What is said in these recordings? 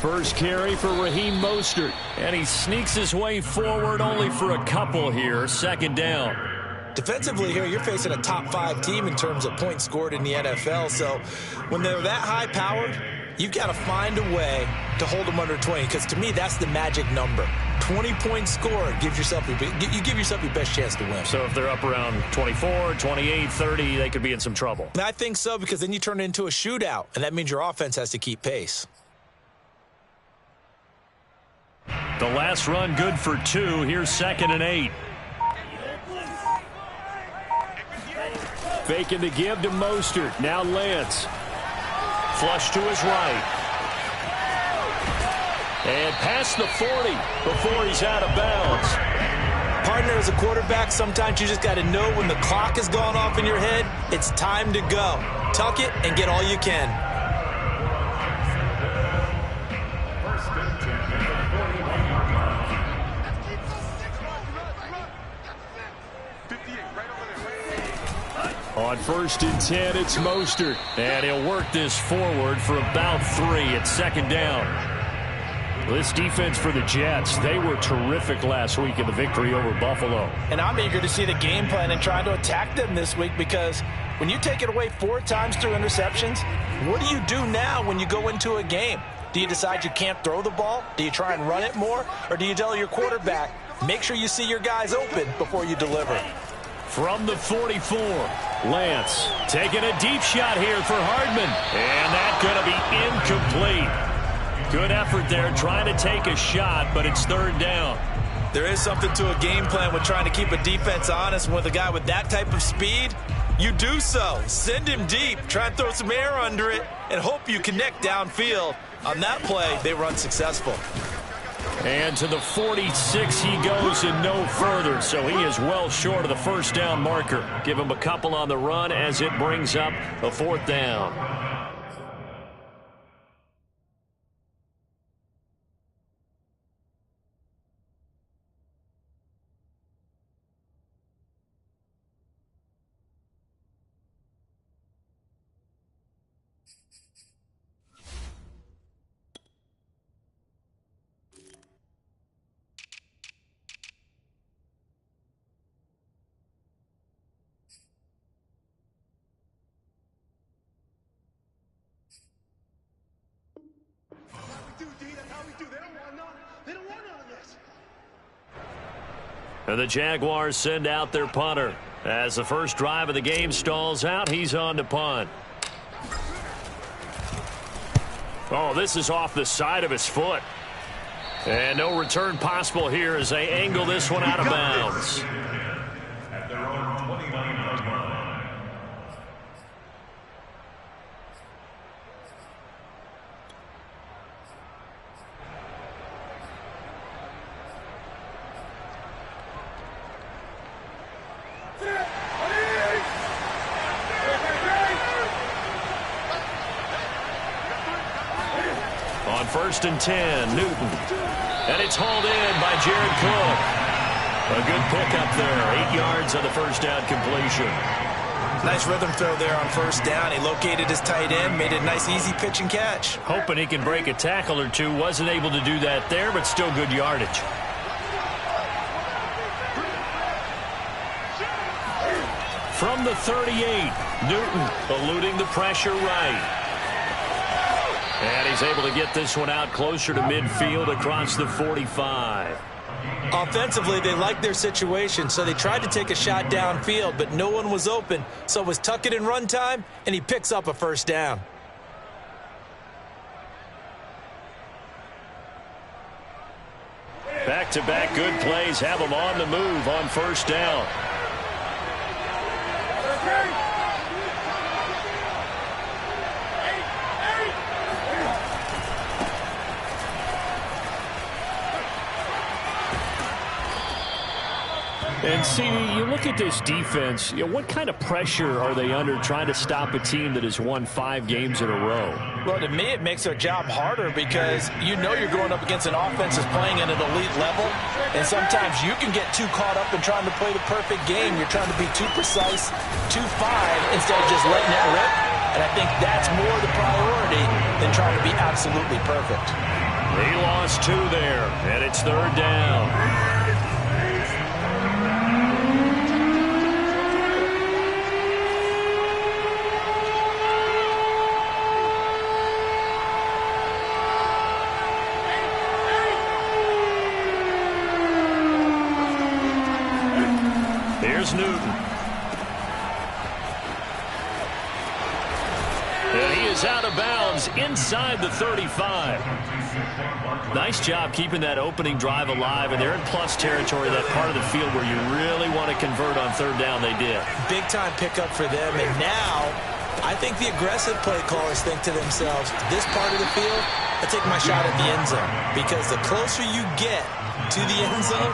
First carry for Raheem Mostert. And he sneaks his way forward only for a couple here. Second down. Defensively here, you're facing a top 5 team in terms of points scored in the NFL. So when they're that high-powered, you've got to find a way to hold them under 20, because to me, that's the magic number. 20 points scored gives yourself you give yourself your best chance to win. So if they're up around 24, 28, 30, they could be in some trouble. I think so, because then you turn it into a shootout, and that means your offense has to keep pace. The last run good for 2. Here's 2nd and 8. Faking to give to Mostert. Now Lance. Flush to his right. And past the 40 before he's out of bounds. Partner, as a quarterback, sometimes you just got to know when the clock has gone off in your head, it's time to go. Tuck it and get all you can. On 1st and 10, it's Mostert. And he'll work this forward for about 3 at 2nd down. This defense for the Jets, they were terrific last week in the victory over Buffalo. And I'm eager to see the game plan and trying to attack them this week, because when you take it away 4 times through interceptions, what do you do now when you go into a game? Do you decide you can't throw the ball? Do you try and run it more? Or do you tell your quarterback, make sure you see your guys open before you deliver? From the 44, Lance taking a deep shot here for Hardman. And that's going to be incomplete. Good effort there trying to take a shot, but it's 3rd down. There is something to a game plan with trying to keep a defense honest. With a guy with that type of speed, you do so. Send him deep, try and throw some air under it, and hope you connect downfield. On that play, they run successful. And to the 46 he goes and no further, so he is well short of the 1st down marker. Give him a couple on the run as it brings up a 4th down. And the Jaguars send out their punter. As the first drive of the game stalls out, he's on to punt. Oh, this is off the side of his foot. And no return possible here as they angle this one out of bounds. At their own 29-yard line. On 1st and 10, Newton. And it's hauled in by Jared Cook. A good pickup there. 8 yards on the 1st down completion. Nice rhythm throw there on 1st down. He located his tight end, made it a nice easy pitch and catch. Hoping he can break a tackle or two. Wasn't able to do that there, but still good yardage. From the 38, Newton eluding the pressure right. And he's able to get this one out closer to midfield across the 45. Offensively, they liked their situation, so they tried to take a shot downfield, but no one was open. So it was tuck it in run time, and he picks up a 1st down. Back-to-back good plays have him on the move on 1st down. And, CD, you look at this defense, what kind of pressure are they under trying to stop a team that has won 5 games in a row? Well, to me, it makes their job harder because you know you're going up against an offense that's playing at an elite level, and sometimes you can get too caught up in trying to play the perfect game. You're trying to be too precise, too fine, instead of just letting it rip. And I think that's more the priority than trying to be absolutely perfect. He lost 2 there, and it's 3rd down. Here's Newton. And he is out of bounds inside the 35. Nice job keeping that opening drive alive, and they're in plus territory, that part of the field where you really want to convert on 3rd down. They did. Big-time pickup for them, and now I think the aggressive play callers think to themselves, this part of the field, I take my shot at the end zone, because the closer you get to the end zone,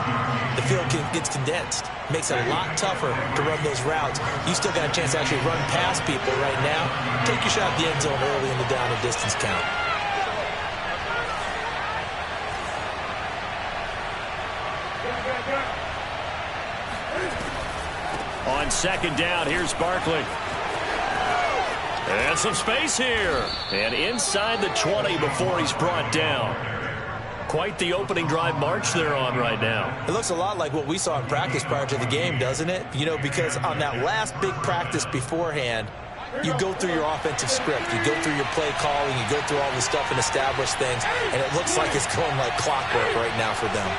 the field gets condensed. Makes it a lot tougher to run those routes. You still got a chance to actually run past people right now. Take your shot at the end zone early in the down and distance count. On 2nd down, here's Barkley. And some space here. And inside the 20 before he's brought down. Quite the opening drive march they're on right now. It looks a lot like what we saw in practice prior to the game, doesn't it? You know, because on that last big practice beforehand, you go through your offensive script. You go through your play calling. You go through all the stuff and establish things. And it looks like it's going like clockwork right now for them.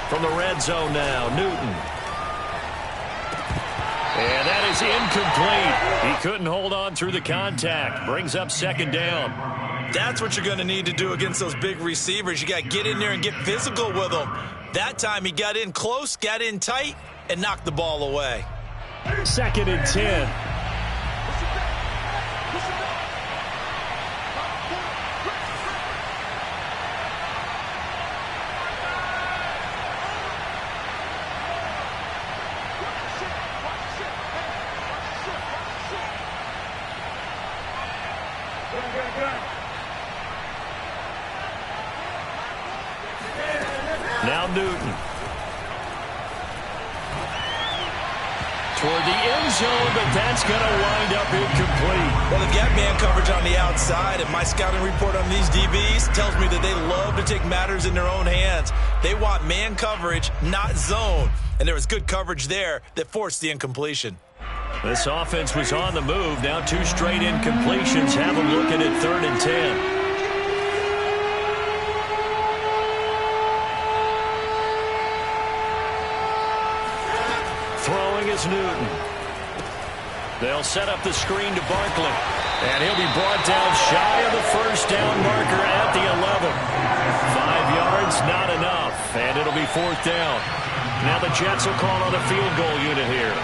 From the red zone now, Newton. And that is incomplete. He couldn't hold on through the contact. Brings up 2nd down. That's what you're going to need to do against those big receivers. You got to get in there and get physical with them. That time he got in close, got in tight, and knocked the ball away. 2nd and 10. Now Newton. Toward the end zone, but that's going to wind up incomplete. Well, they've got man coverage on the outside, and my scouting report on these DBs tells me that they love to take matters in their own hands. They want man coverage, not zone. And there was good coverage there that forced the incompletion. This offense was on the move. Now 2 straight incompletions. Have them looking at 3rd and 10. Throwing is Newton. They'll set up the screen to Barkley. And he'll be brought down shy of the 1st down marker at the 11. 5 yards, not enough. And it'll be 4th down. Now the Jets will call on the field goal unit here.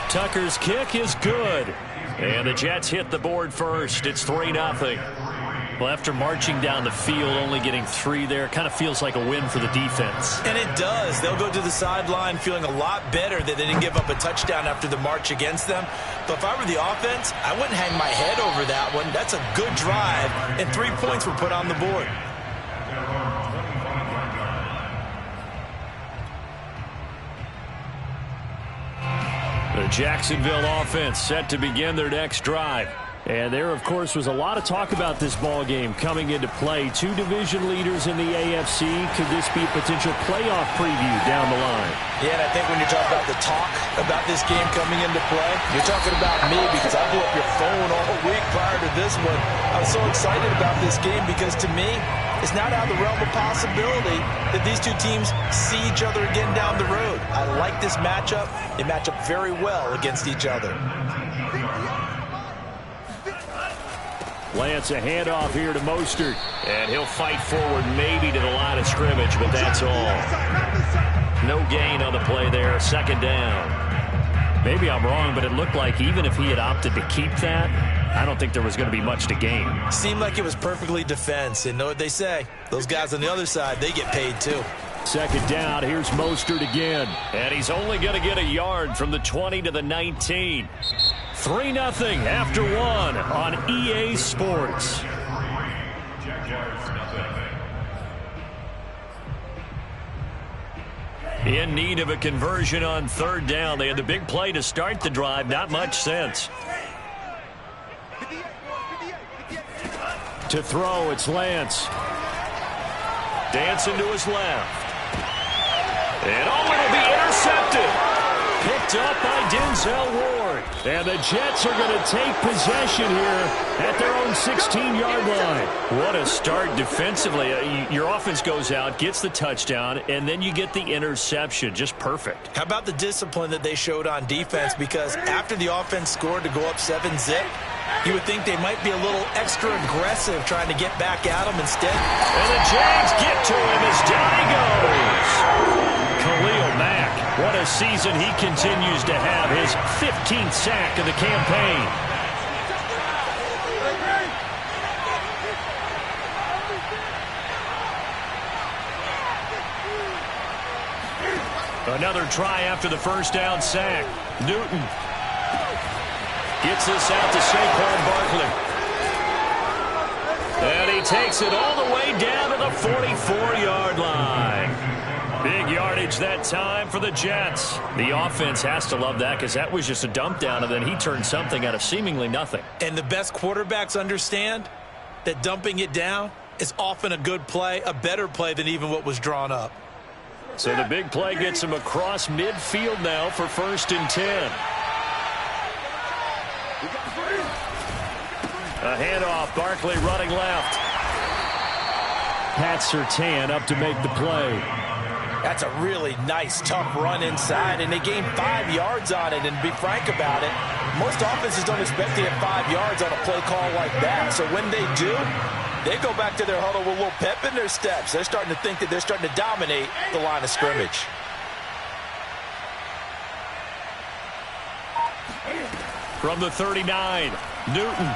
Tucker's kick is good. And the Jets hit the board first. It's 3-0. Well, after marching down the field, only getting 3 there, kind of feels like a win for the defense. And it does. They'll go to the sideline feeling a lot better that they didn't give up a touchdown after the march against them. But if I were the offense, I wouldn't hang my head over that one. That's a good drive, and 3 points were put on the board. The Jacksonville offense set to begin their next drive. And there, of course, was a lot of talk about this ball game coming into play. 2 division leaders in the AFC. Could this be a potential playoff preview down the line? Yeah, and I think when you're talking about the talk about this game coming into play, you're talking about me because I blew up your phone all week prior to this one. I was so excited about this game because, to me, it's not out of the realm of possibility that these 2 teams see each other again down the road. I like this matchup. They match up very well against each other. Lance, a handoff here to Mostert. And he'll fight forward maybe to the line of scrimmage, but that's all. No gain on the play there. 2nd down. Maybe I'm wrong, but it looked like even if he had opted to keep that, I don't think there was going to be much to gain. Seemed like it was perfectly defense. And know what they say? Those guys on the other side, they get paid too. 2nd down. Here's Mostert again. And he's only going to get a yard from the 20 to the 19. 3-0 after 1 on EA Sports. In need of a conversion on third down. They had the big play to start the drive. Not much sense. To throw, it's Lance. Dancing to his left. And it'll be intercepted. Picked up by Denzel Ward. And the Jets are going to take possession here at their own 16-yard line. What a start defensively. Your offense goes out, gets the touchdown, and then you get the interception. Just perfect. How about the discipline that they showed on defense? Because after the offense scored to go up 7-zip, you would think they might be a little extra aggressive trying to get back at him instead. And the Jags get to him as down he goes. Khalil Mack, what a season he continues to have. His 15th sack of the campaign. Another try after the first down sack. Newton gets this out to Saquon Barkley. And he takes it all the way down to the 44-yard line. Big yardage that time for the Jets. The offense has to love that because that was just a dump down, and then he turned something out of seemingly nothing. And the best quarterbacks understand that dumping it down is often a good play, a better play than even what was drawn up. So the big play gets him across midfield now for 1st and 10. A handoff, Barkley running left. Pat Surtain up to make the play. That's a really nice, tough run inside, and they gained 5 yards on it. And to be frank about it, most offenses don't expect to get 5 yards on a play call like that. So when they do, they go back to their huddle with a little pep in their steps. They're starting to think that they're starting to dominate the line of scrimmage. From the 39, Newton.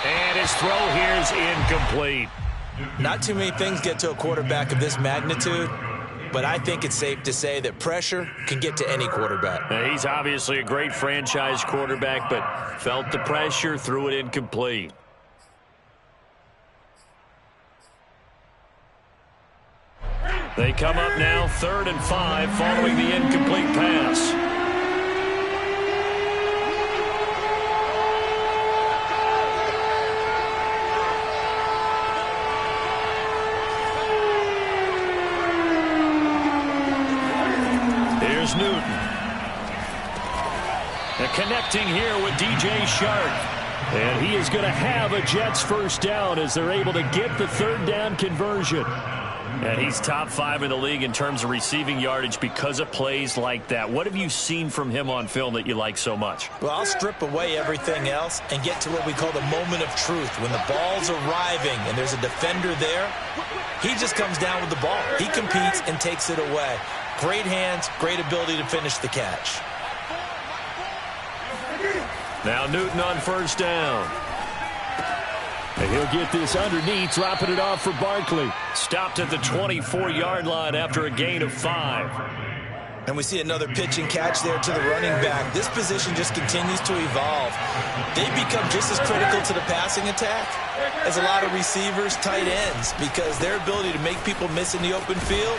And his throw here is incomplete. Not too many things get to a quarterback of this magnitude, but I think it's safe to say that pressure can get to any quarterback. Now, he's obviously a great franchise quarterback, but felt the pressure, threw it incomplete. They come up now 3rd and 5 following the incomplete pass. Newton. And connecting here with DJ Shark. And he is going to have a Jets first down as they're able to get the 3rd down conversion. And he's top 5 in the league in terms of receiving yardage because of plays like that. What have you seen from him on film that you like so much? Well, I'll strip away everything else and get to what we call the moment of truth. When the ball's arriving and there's a defender there, he just comes down with the ball. He competes and takes it away. Great hands, great ability to finish the catch. Now Newton on 1st down. And he'll get this underneath, dropping it off for Barkley. Stopped at the 24-yard line after a gain of 5. And we see another pitch and catch there to the running back. This position just continues to evolve. They become just as critical to the passing attack as a lot of receivers, tight ends, because their ability to make people miss in the open field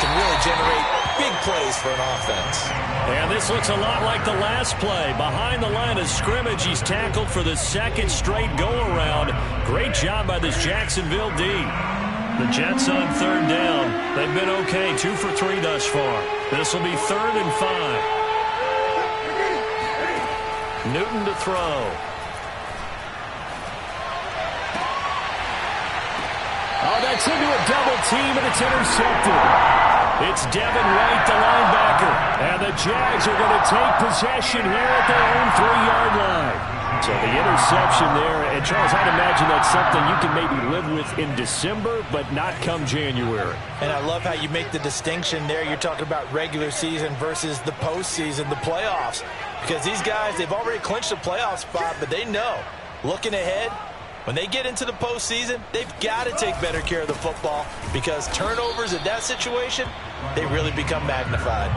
can really generate big plays for an offense. And this looks a lot like the last play. Behind the line of scrimmage, he's tackled for the 2nd straight go-around. Great job by this Jacksonville D. The Jets on 3rd down. They've been okay, 2 for 3 thus far. This will be 3rd and 5. Newton to throw. Oh, that's into a double team, and it's intercepted. It's Devin White, the linebacker. And the Jags are going to take possession here at their own 3-yard line. So the interception there. And, Charles, I'd imagine that's something you can maybe live with in December, but not come January. And I love how you make the distinction there. You're talking about regular season versus the postseason, the playoffs. Because these guys, they've already clinched a playoff spot, but they know, looking ahead, when they get into the postseason, they've got to take better care of the football because turnovers in that situation, they really become magnified.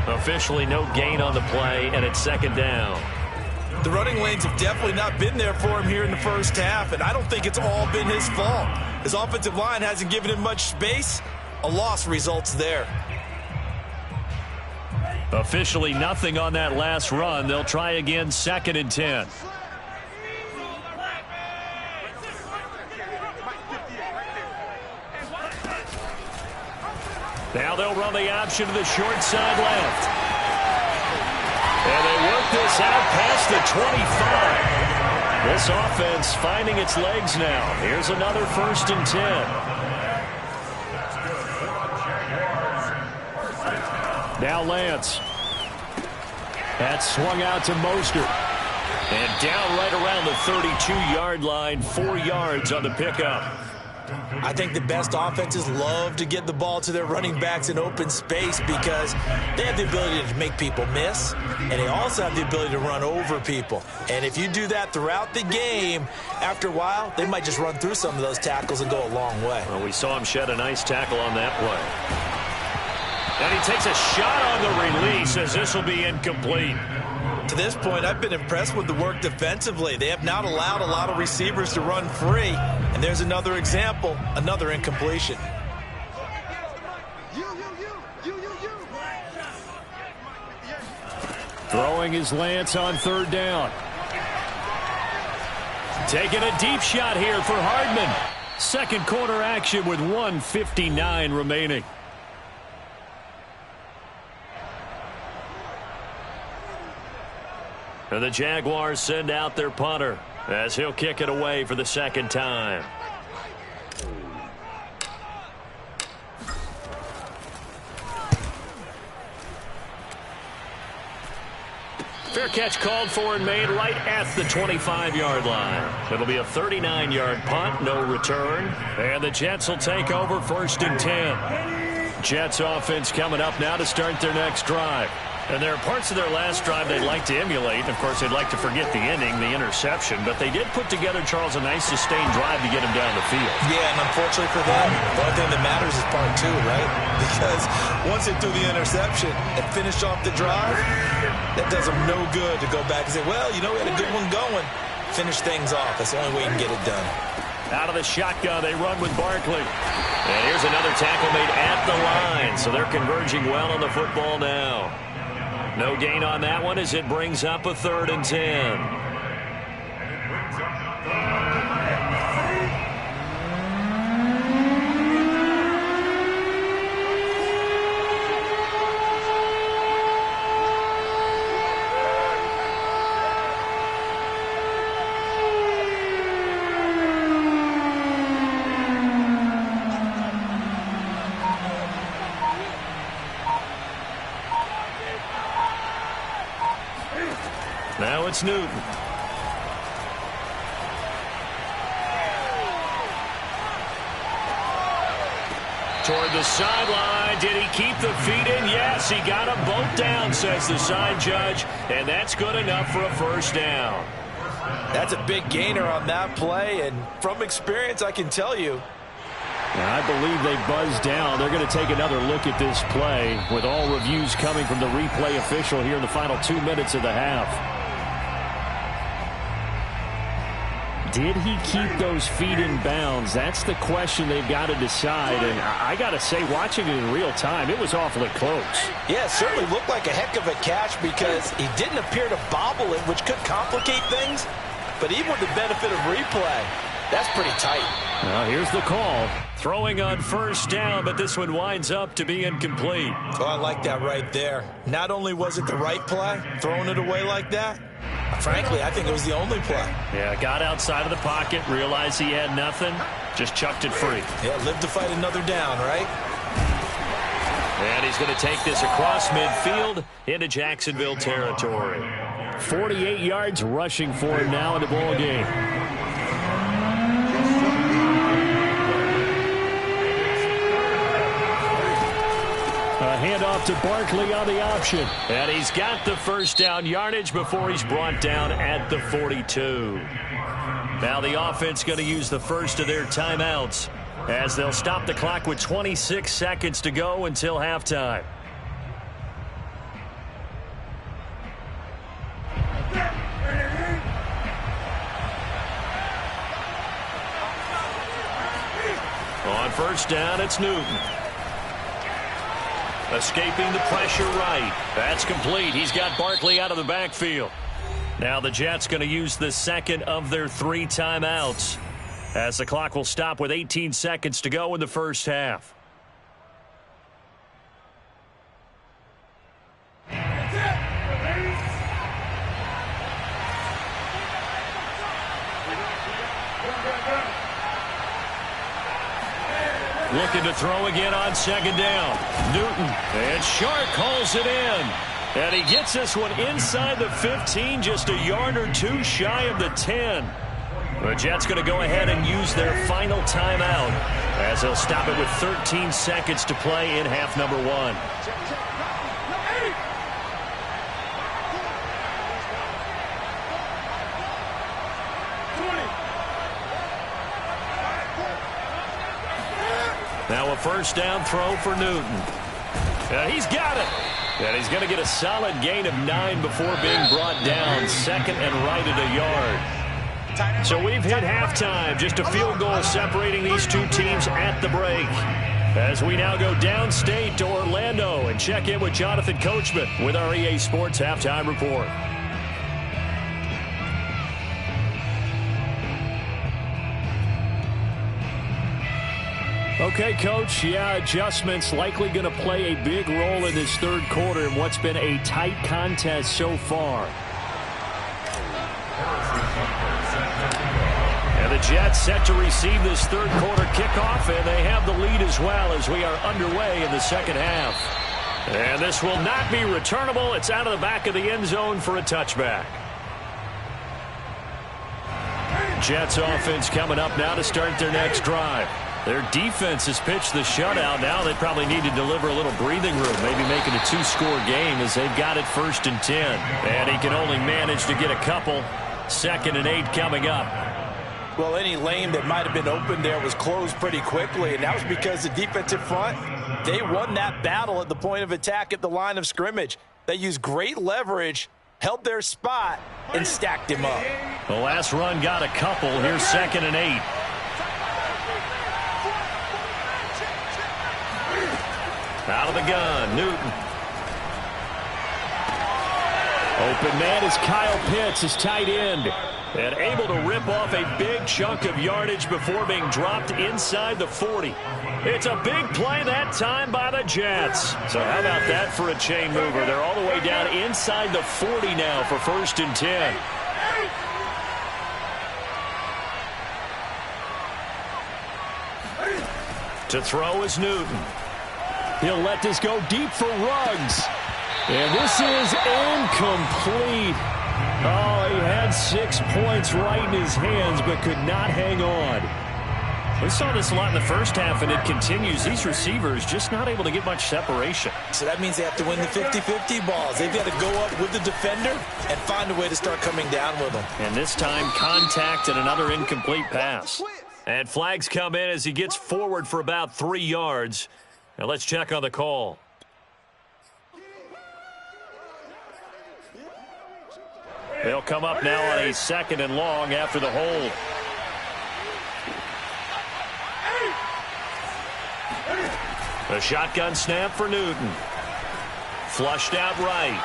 Officially no gain on the play, and it's 2nd down. The running lanes have definitely not been there for him here in the first half, and I don't think it's all been his fault. His offensive line hasn't given him much space. A loss results there. Officially nothing on that last run. They'll try again, 2nd and 10. Now they'll run the option to the short side left. And they work this out past the 25. This offense finding its legs now. Here's another 1st and 10. Now Lance. That's swung out to Mostert. And down right around the 32-yard line, 4 yards on the pickup. I think the best offenses love to get the ball to their running backs in open space because they have the ability to make people miss, and they also have the ability to run over people. And if you do that throughout the game, after a while, they might just run through some of those tackles and go a long way. Well, we saw him shed a nice tackle on that play. And he takes a shot on the release as this will be incomplete. To this point, I've been impressed with the work defensively. They have not allowed a lot of receivers to run free. And there's another example, another incompletion. Throwing his Lance on 3rd down. Taking a deep shot here for Hardman. 2nd quarter action with 1:59 remaining. And the Jaguars send out their punter as he'll kick it away for the 2nd time. Fair catch called for and made right at the 25-yard line. It'll be a 39-yard punt, no return. And the Jets will take over 1st and 10. Jets offense coming up now to start their next drive. And there are parts of their last drive they'd like to emulate. Of course, they'd like to forget the ending, the interception. But they did put together, Charles, a nice sustained drive to get him down the field. Yeah, and unfortunately for them, the only thing that matters is part 2, right? Because once they threw the interception and finished off the drive, that does them no good to go back and say, well, you know, we had a good one going. Finish things off. That's the only way you can get it done. Out of the shotgun, they run with Barkley. And here's another tackle made at the line. So they're converging well on the football now. No gain on that one as it brings up a 3rd and 10. Now it's Newton. Toward the sideline. Did he keep the feet in? Yes, he got them both down, says the side judge. And that's good enough for a 1st down. That's a big gainer on that play. And from experience, I can tell you, I believe they buzzed down. They're going to take another look at this play with all reviews coming from the replay official here in the final 2 minutes of the half. Did he keep those feet in bounds? That's the question they've got to decide. And I got to say, watching it in real time, it was awfully close. Yeah, it certainly looked like a heck of a catch because he didn't appear to bobble it, which could complicate things. But even with the benefit of replay, that's pretty tight. Well, here's the call. Throwing on 1st down, but this one winds up to be incomplete. Oh, I like that right there. Not only was it the right play, throwing it away like that, frankly, I think it was the only play. Yeah, got outside of the pocket, realized he had nothing, just chucked it free. Yeah, live to fight another down, right? And he's going to take this across midfield into Jacksonville territory. 48 yards rushing for him now in the ball game. A handoff to Barkley on the option. And he's got the 1st down yardage before he's brought down at the 42. Now the offense going to use the first of their timeouts as they'll stop the clock with 26 seconds to go until halftime. On 1st down, it's Newton. Escaping the pressure right. That's complete. He's got Barkley out of the backfield. Now the Jets going to use the second of their 3 timeouts, as the clock will stop with 18 seconds to go in the first half. Looking to throw again on second down. Newton, and Shark calls it in. And he gets this one inside the 15, just a yard or 2 shy of the 10. The Jets going to go ahead and use their final timeout, as they'll stop it with 13 seconds to play in half number 1. Now a first down throw for Newton. And he's got it. And he's going to get a solid gain of 9 before being brought down. Second and right at a yard. So we've hit halftime. Just a field goal separating these two teams at the break. As we now go downstate to Orlando and check in with Jonathan Coachman with our EA Sports Halftime Report. Okay, Coach, adjustments likely going to play a big role in this third quarter in what's been a tight contest so far. And the Jets set to receive this third quarter kickoff, and they have the lead as well as we are underway in the second half. And this will not be returnable. It's out of the back of the end zone for a touchback. Jets offense coming up now to start their next drive. Their defense has pitched the shutout. Now they probably need to deliver a little breathing room, maybe making a 2-score game as they've got it 1st and 10. And he can only manage to get a couple. 2nd and 8 coming up. Well, any lane that might have been open there was closed pretty quickly, and that was because the defensive front, they won that battle at the point of attack at the line of scrimmage. They used great leverage, held their spot, and stacked him up. The last run got a couple. Here's 2nd and 8. Out of the gun, Newton. Open man is Kyle Pitts, his tight end. And able to rip off a big chunk of yardage before being dropped inside the 40. It's a big play that time by the Jets. So how about that for a chain mover? They're all the way down inside the 40 now for 1st and 10. To throw is Newton. He'll let this go deep for Ruggs. And this is incomplete. Oh, he had 6 points right in his hands, but could not hang on. We saw this a lot in the first half, and it continues. These receivers just not able to get much separation. So that means they have to win the 50-50 balls. They've got to go up with the defender and find a way to start coming down with them. And this time, contact and another incomplete pass. And flags come in as he gets forward for about 3 yards. Now let's check on the call. They'll come up now on a 2nd and long after the hold. A shotgun snap for Newton. Flushed out right.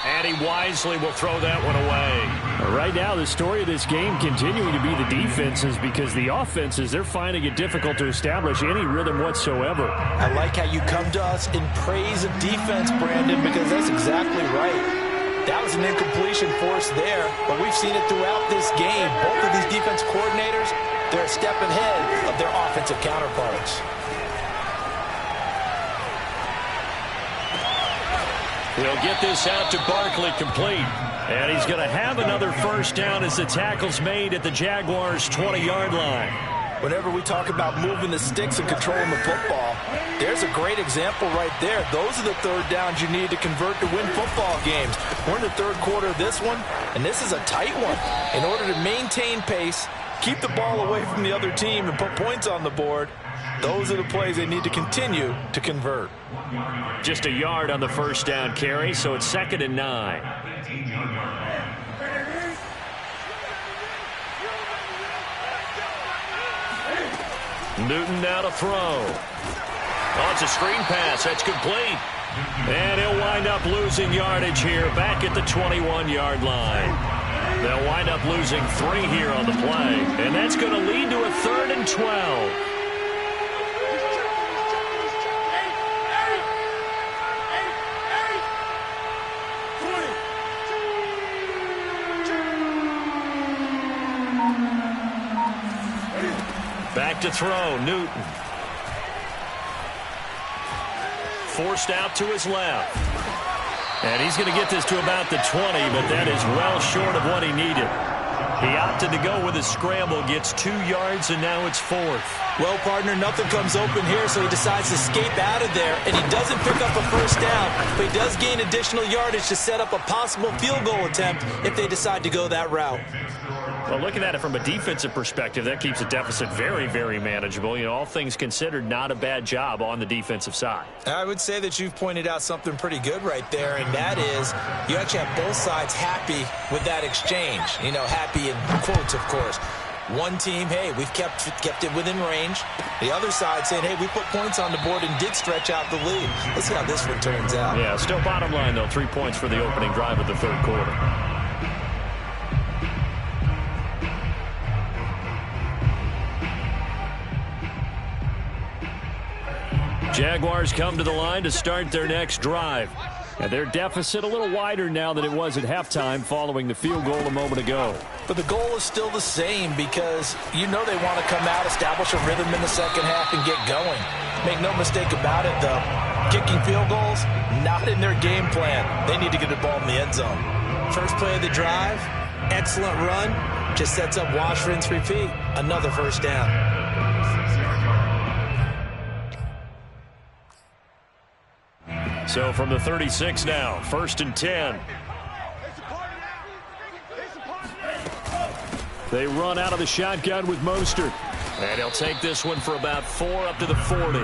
And he wisely will throw that one away. Right now, the story of this game continuing to be the defenses, because the offenses, they're finding it difficult to establish any rhythm whatsoever. I like how you come to us in praise of defense, Brandon, because that's exactly right. That was an incompletion force there, but we've seen it throughout this game. Both of these defense coordinators, they're a step ahead of their offensive counterparts. He'll get this out to Barkley complete. And he's going to have another first down as the tackle's made at the Jaguars' 20-yard line. Whenever we talk about moving the sticks and controlling the football, there's a great example right there. Those are the third downs you need to convert to win football games. We're in the third quarter of this one, and this is a tight one. In order to maintain pace, keep the ball away from the other team, and put points on the board, those are the plays they need to continue to convert. Just a yard on the first down carry, so it's 2nd and 9. Newton now to throw. Oh, it's a screen pass. That's complete. And he'll wind up losing yardage here back at the 21-yard line. They'll wind up losing 3 here on the play. And that's going to lead to a 3rd and 12. Back to throw, Newton. Forced out to his left. And he's going to get this to about the 20, but that is well short of what he needed. He opted to go with a scramble, gets 2 yards, and now it's 4th. Well, partner, nothing comes open here, so he decides to escape out of there, and he doesn't pick up a first down, but he does gain additional yardage to set up a possible field goal attempt if they decide to go that route. Well, looking at it from a defensive perspective, that keeps the deficit very, very manageable. You know, all things considered, not a bad job on the defensive side. I would say that you've pointed out something pretty good right there, and that is you actually have both sides happy with that exchange. You know, happy in quotes, of course. One team, hey, we've kept it within range. The other side saying, hey, we put points on the board and did stretch out the lead. Let's see how this one turns out. Yeah, still bottom line, though, 3 points for the opening drive of the 3rd quarter. Jaguars come to the line to start their next drive. And their deficit a little wider now than it was at halftime following the field goal a moment ago. But the goal is still the same because you know they want to come out, establish a rhythm in the second half, and get going. Make no mistake about it, though. Kicking field goals, not in their game plan. They need to get the ball in the end zone. First play of the drive, excellent run. Just sets up wash, rinse, repeat. Another first down. So from the 36 now, 1st and 10. They run out of the shotgun with Mostert. And he'll take this one for about 4 up to the 40.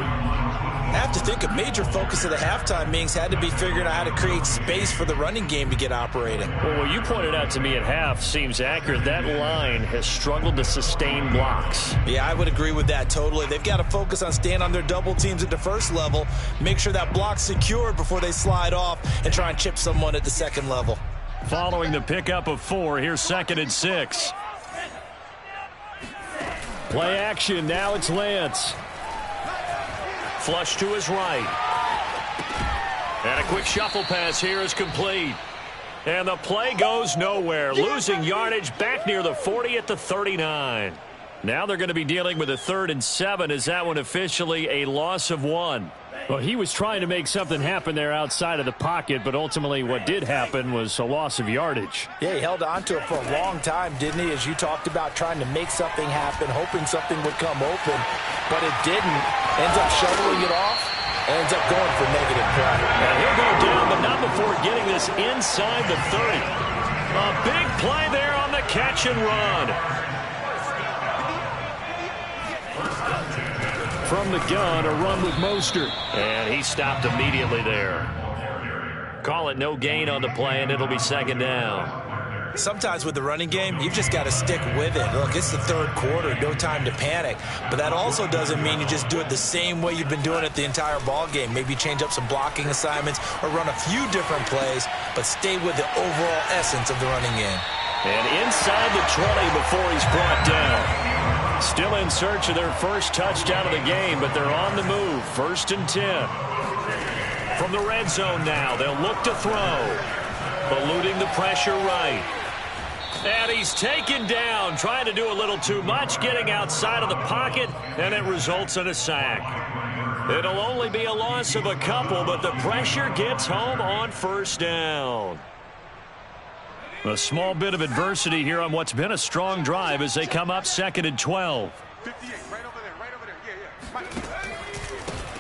I have to think a major focus of the halftime meetings had to be figuring out how to create space for the running game to get operating. Well, what you pointed out to me at half seems accurate. That line has struggled to sustain blocks. Yeah, I would agree with that totally. They've got to focus on staying on their double teams at the first level, make sure that block's secured before they slide off and try and chip someone at the second level. Following the pickup of 4, here's 2nd and 6. Play action, now it's Lance. Flush to his right. And a quick shuffle pass here is complete. And the play goes nowhere. Losing yardage back near the 40 at the 39. Now they're going to be dealing with a 3rd and 7 as that one officially a loss of 1. Well, he was trying to make something happen there outside of the pocket, but ultimately what did happen was a loss of yardage. Yeah, he held on to it for a long time, didn't he? As you talked about trying to make something happen, hoping something would come open, but it didn't. Ends up shoveling it off, ends up going for negative play. And he'll go down, but not before getting this inside the 30. A big play there on the catch and run. From the gun, a run with Mostert. And he stopped immediately there. Call it no gain on the play, and it'll be 2nd down. Sometimes with the running game, you've just got to stick with it. Look, it's the 3rd quarter, no time to panic. But that also doesn't mean you just do it the same way you've been doing it the entire ball game. Maybe change up some blocking assignments or run a few different plays, but stay with the overall essence of the running game. And inside the 20 before he's brought down. Still in search of their first touchdown of the game, but they're on the move. 1st and 10. From the red zone now, they'll look to throw. Eluding the pressure right. And he's taken down, trying to do a little too much, getting outside of the pocket, and it results in a sack. It'll only be a loss of a couple, but the pressure gets home on 1st down. A small bit of adversity here on what's been a strong drive as they come up 2nd and 12.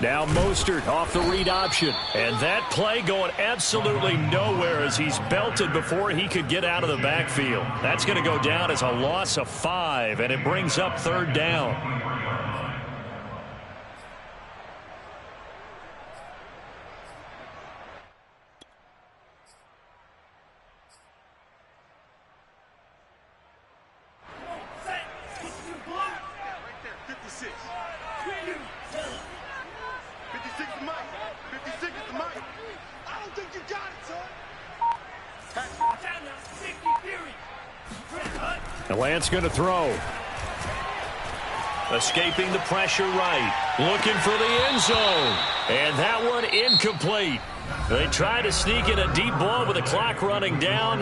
Now Mostert off the read option. And that play going absolutely nowhere as he's belted before he could get out of the backfield. That's going to go down as a loss of 5, and it brings up 3rd down. And Lance going to throw. Escaping the pressure right. Looking for the end zone. And that one incomplete. They try to sneak in a deep ball with the clock running down,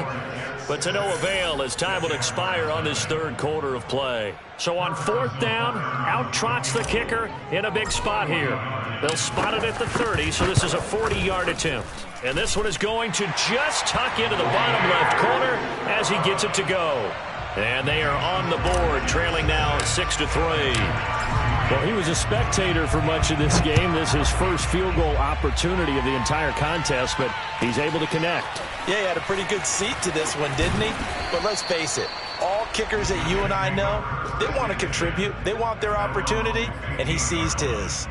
but to no avail as time will expire on this third quarter of play. So on fourth down, out trots the kicker in a big spot here. They'll spot it at the 30, so this is a 40-yard attempt. And this one is going to just tuck into the bottom left corner as he gets it to go. And they are on the board, trailing now 6-3. Well, he was a spectator for much of this game. This is his first field goal opportunity of the entire contest, but he's able to connect. Yeah, he had a pretty good seat to this one, didn't he? But let's face it, all kickers that you and I know, they want to contribute. They want their opportunity, and he seized his.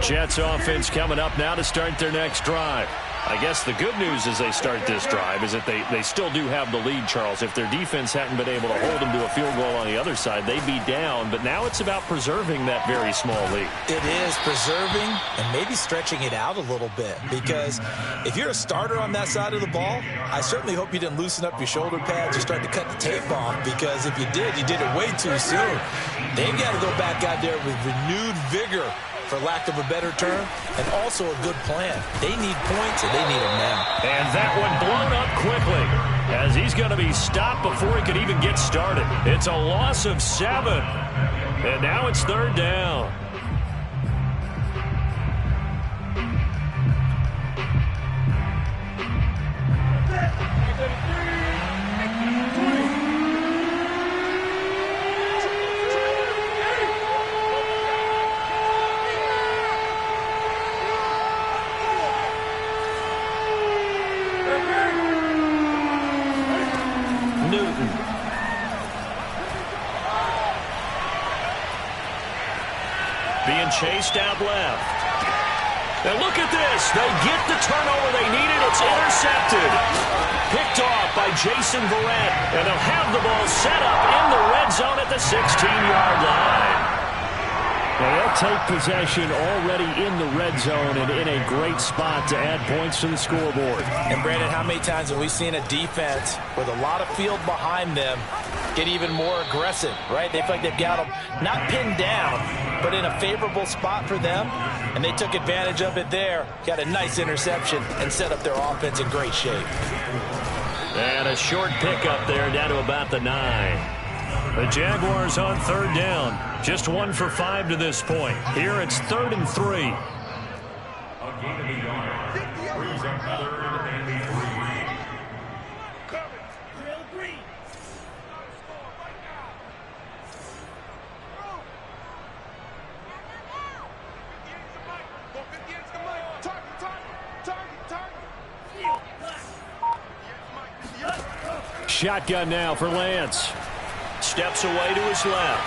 Jets offense coming up now to start their next drive. I guess the good news as they start this drive is that they still do have the lead, Charles. If their defense hadn't been able to hold them to a field goal on the other side, they'd be down. But now it's about preserving that very small lead. It is preserving and maybe stretching it out a little bit. Because if you're a starter on that side of the ball, I certainly hope you didn't loosen up your shoulder pads or start to cut the tape off. Because if you did, you did it way too soon. They've got to go back out there with renewed vigor, for lack of a better term, and also a good plan. They need points, and they need them now. And that one blown up quickly as he's going to be stopped before he could even get started. It's a loss of 7, and now it's third down. Being chased out left. And look at this. They get the turnover they needed. It's intercepted. Picked off by Jason Verrett. And they'll have the ball set up in the red zone at the 16-yard line. They'll take possession already in the red zone and in a great spot to add points to the scoreboard. And, Brandon, how many times have we seen a defense with a lot of field behind them get even more aggressive, right? They feel like they've got them not pinned down, but in a favorable spot for them, and they took advantage of it there, got a nice interception, and set up their offense in great shape. And a short pickup there down to about the 9. The Jaguars on third down. Just 1 for 5 to this point. Here it's 3rd and 3. A gain of a yard. Brings up 3rd and 3. Shotgun now for Lance. Steps away to his left.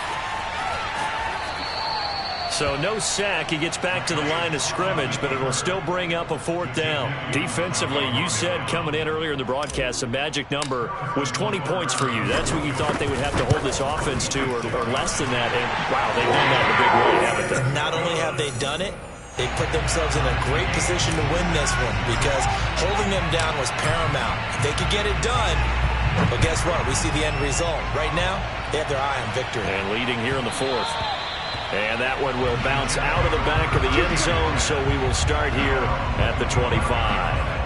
So no sack. He gets back to the line of scrimmage, but it'll still bring up a 4th down. Defensively, you said coming in earlier in the broadcast, the magic number was 20 points for you. That's what you thought they would have to hold this offense to, or less than that. And, wow, they've done that in a big way, haven't they? Not only have they done it, they put themselves in a great position to win this one because holding them down was paramount. If they could get it done, but guess what? We see the end result. Right now, they have their eye on victory. And leading here in the 4th. And that one will bounce out of the back of the end zone, so we will start here at the 25.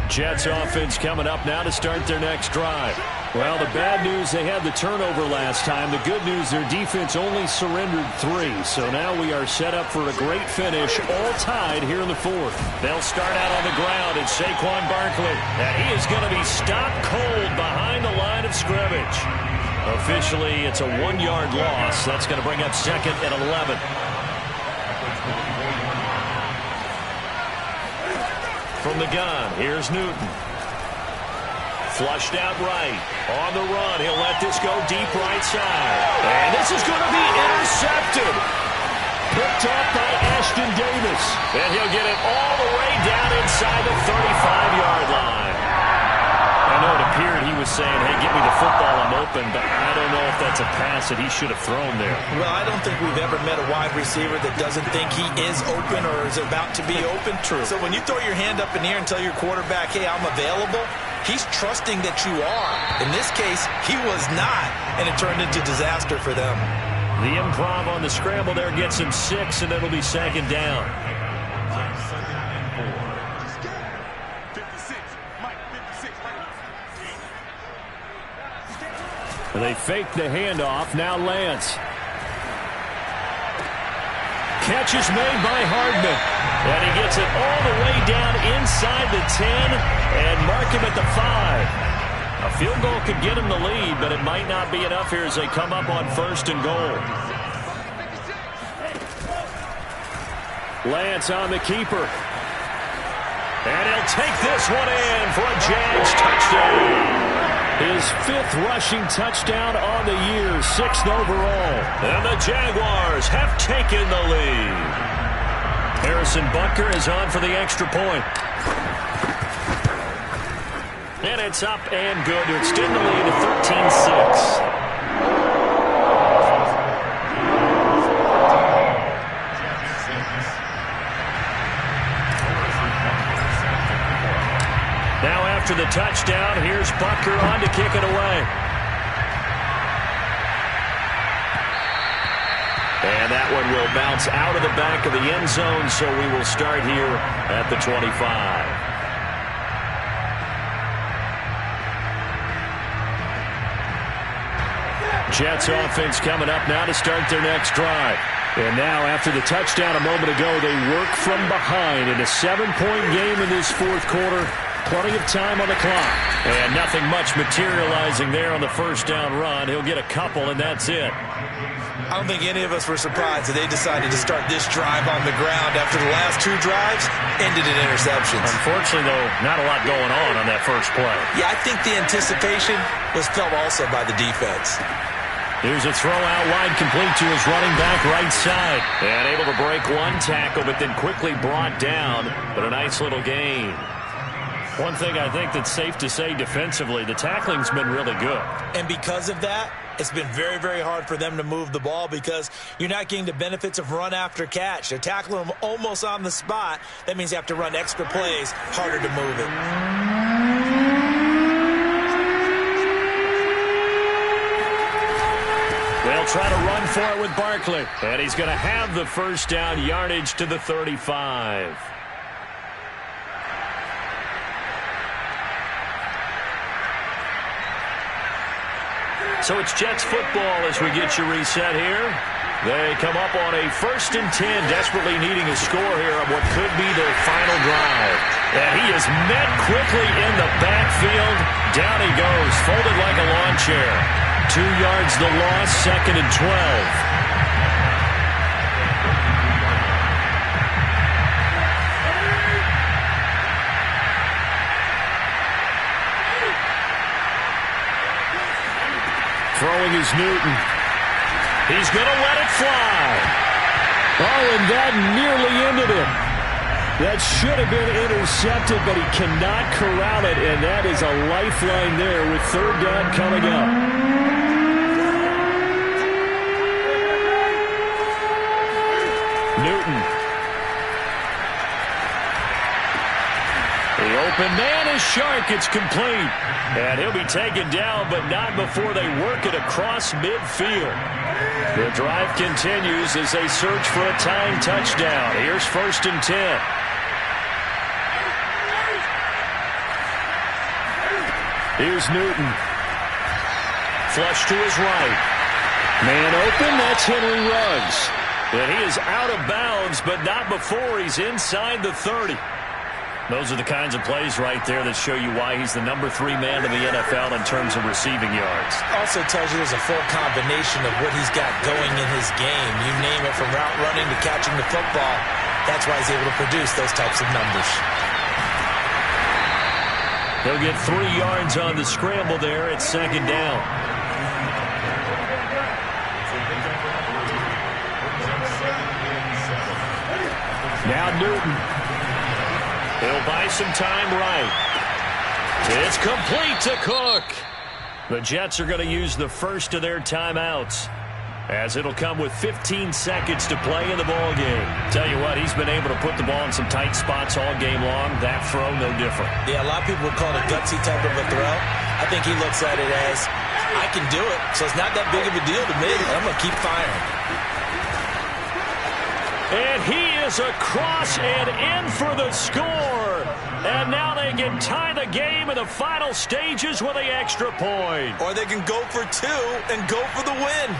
Jets offense coming up now to start their next drive. Well, the bad news, they had the turnover last time. The good news, their defense only surrendered 3. So now we are set up for a great finish, all tied here in the 4th. They'll start out on the ground. It's Saquon Barkley. And he is going to be stopped cold behind the line of scrimmage. Officially, it's a 1-yard loss. That's going to bring up 2nd and 11. From the gun, here's Newton. Flushed out right. On the run, he'll let this go deep right side. And this is going to be intercepted. Picked off by Ashton Davis. And he'll get it all the way down inside the 35-yard line. And know, it appeared he was saying, hey, give me the football, I'm open, but I don't know if that's a pass that he should have thrown there. Well, I don't think we've ever met a wide receiver that doesn't think he is open or is about to be open. True. So when you throw your hand up in the air and tell your quarterback, hey, I'm available, he's trusting that you are. In this case, he was not, and it turned into disaster for them. The improv on the scramble there gets him 6, and it'll be second down. They fake the handoff. Now Lance. Catch is made by Hardman. And he gets it all the way down inside the 10 and mark him at the 5. A field goal could get him the lead, but it might not be enough here as they come up on 1st and goal. Lance on the keeper. And he'll take this one in for a Jags touchdown. His 5th rushing touchdown on the year, 6th overall. And the Jaguars have taken the lead. Harrison Butker is on for the extra point. And it's up and good to extend the lead to 13-6. After the touchdown, here's Butker on to kick it away. And that one will bounce out of the back of the end zone, so we will start here at the 25. Jets offense coming up now to start their next drive. And now, after the touchdown a moment ago, they work from behind in a 7-point game in this 4th quarter. Plenty of time on the clock. And nothing much materializing there on the 1st down run. He'll get a couple, and that's it. I don't think any of us were surprised that they decided to start this drive on the ground after the last 2 drives ended in interceptions. Unfortunately, though, not a lot going on that first play. Yeah, I think the anticipation was felt also by the defense. Here's a throw out wide, complete to his running back right side. And able to break one tackle, but then quickly brought down. But a nice little gain. One thing I think that's safe to say defensively, the tackling's been really good. And because of that, it's been very, very hard for them to move the ball because you're not getting the benefits of run after catch. They're tackling them almost on the spot. That means you have to run extra plays, harder to move it. They'll try to run for it with Barkley. And he's going to have the 1st down, yardage to the 35. So it's Jets football as we get you reset here. They come up on a 1st and 10, desperately needing a score here on what could be their final drive. And he is met quickly in the backfield. Down he goes, folded like a lawn chair. 2 yards the loss, 2nd and 12. Throwing is Newton. He's going to let it fly. Oh, and that nearly ended it. That should have been intercepted, but he cannot corral it, and that is a lifeline there with 3rd down coming up. Newton. The open man is Shark. It's complete. And he'll be taken down, but not before they work it across midfield. The drive continues as they search for a tying touchdown. Here's 1st and 10. Here's Newton. Flush to his right. Man open, that's Henry Ruggs. And he is out of bounds, but not before he's inside the 30. Those are the kinds of plays right there that show you why he's the number 3 man in the NFL in terms of receiving yards. Also tells you there's a full combination of what he's got going in his game. You name it, from route running to catching the football. That's why he's able to produce those types of numbers. He'll get 3 yards on the scramble there at 2nd down. Now Newton. He'll buy some time right. It's complete to Cook. The Jets are going to use the first of their timeouts, as it'll come with 15 seconds to play in the ball game. Tell you what, he's been able to put the ball in some tight spots all game long. That throw, no different. Yeah, a lot of people would call it a gutsy type of a throw. I think he looks at it as, I can do it, so it's not that big of a deal to me. I'm going to keep firing. And he is across and in for the score. And now they can tie the game in the final stages with the extra point. Or they can go for two and go for the win.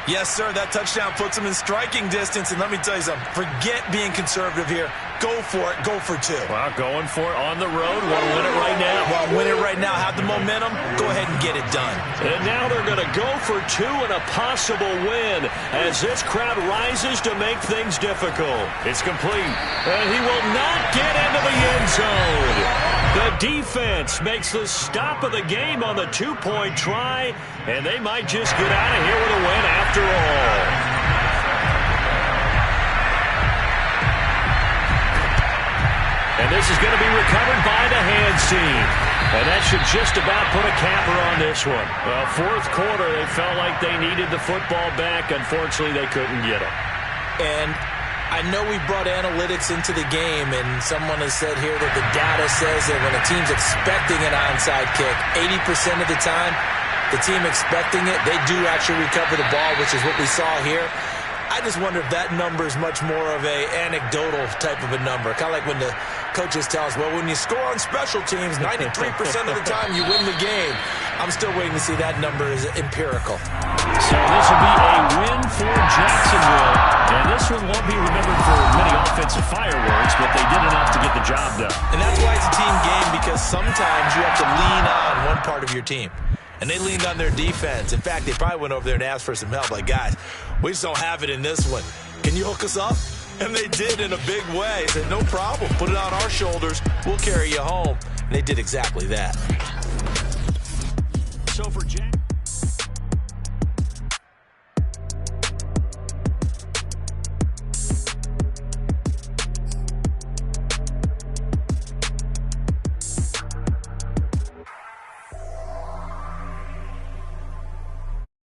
Yes, sir, that touchdown puts them in striking distance. And let me tell you something, forget being conservative here. Go for it. Go for two. Well, going for it on the road. Want to win it right now. Well, win it right now. Have the momentum. Go ahead and get it done. And now they're going to go for two and a possible win as this crowd rises to make things difficult. It's complete. And he will not get into the end zone. The defense makes the stop of the game on the two-point try, and they might just get out of here with a win after all. And this is going to be recovered by the hands team. And that should just about put a capper on this one. Well, fourth quarter, they felt like they needed the football back. Unfortunately, they couldn't get it. And I know we brought analytics into the game, and someone has said here that the data says that when a team's expecting an onside kick, 80% of the time, the team expecting it, they do actually recover the ball, which is what we saw here. I just wonder if that number is much more of a anecdotal type of a number. Kind of like when the coaches tell us, well, when you score on special teams, 93% of the time you win the game. I'm still waiting to see that number is empirical. So this will be a win for Jacksonville. And this one won't be remembered for many offensive fireworks, but they did enough to get the job done. And that's why it's a team game, because sometimes you have to lean on one part of your team. And they leaned on their defense. In fact, they probably went over there and asked for some help. Like, guys, we just don't have it in this one. Can you hook us up? And they did in a big way. They said, no problem. Put it on our shoulders. We'll carry you home. And they did exactly that.